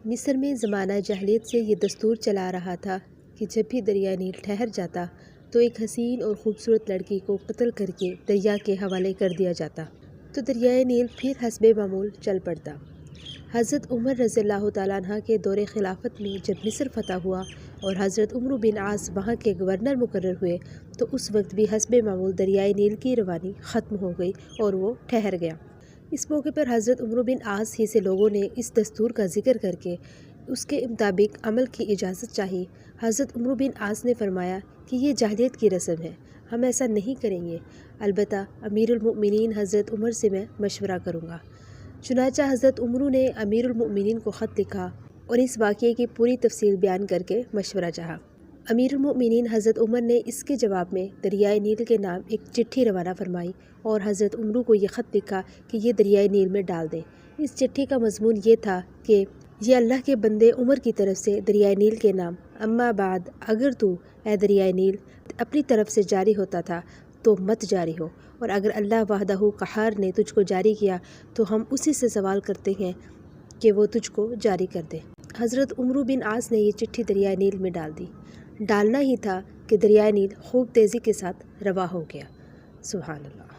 مصر میں زمانہ جاہلیت سے یہ دستور چلا رہا تھا کہ جب بھی دریائے نیل ٹھہر جاتا تو ایک حسین اور خوبصورت لڑکی کو قتل کر کے دریا کے حوالے کر دیا جاتا تو دریائے نیل پھر حسب معمول چل پڑتا۔ حضرت عمر رضی اللہ تعالیٰ عنہ کے دور خلافت میں جب مصر فتح ہوا اور حضرت عمرو بن عاص وہاں کے گورنر مقرر ہوئے تو اس وقت بھی حسب معمول دریائے نیل کی روانی ختم ہو گئی اور وہ ٹھہر گیا۔ اس موقع پر حضرت عمرو بن عاص ہی سے لوگوں نے اس دستور کا ذکر کر کے اس کے مطابق عمل کی اجازت چاہی۔ حضرت عمرو بن عاص نے فرمایا کہ یہ جاہلیت کی رسم ہے، ہم ایسا نہیں کریں گے، البتہ امیر المؤمنین حضرت عمر سے میں مشورہ کروں گا۔ چنانچہ حضرت عمرو نے امیر المؤمنین کو خط لکھا اور اس واقعے کی پوری تفصیل بیان کر کے مشورہ چاہا۔ امیر المؤمنین حضرت عمر نے اس کے جواب میں دریائے نیل کے نام ایک چٹھی روانہ فرمائی اور حضرت عمرو کو یہ خط لکھا کہ یہ دریائے نیل میں ڈال دیں۔ اس چٹھی کا مضمون یہ تھا کہ یہ اللہ کے بندے عمر کی طرف سے دریائے نیل کے نام، اما بعد، اگر تو اے دریائے نیل اپنی طرف سے جاری ہوتا تھا تو مت جاری ہو، اور اگر اللہ وحدہ قہار نے تجھ کو جاری کیا تو ہم اسی سے سوال کرتے ہیں کہ وہ تجھ کو جاری کر دے۔ حضرت عمرو بن عاص نے یہ چٹھی دریائے نیل میں ڈال دی۔ ڈالنا ہی تھا کہ دریائے نیل خوب تیزی کے ساتھ رواں ہو گیا۔ سبحان اللہ۔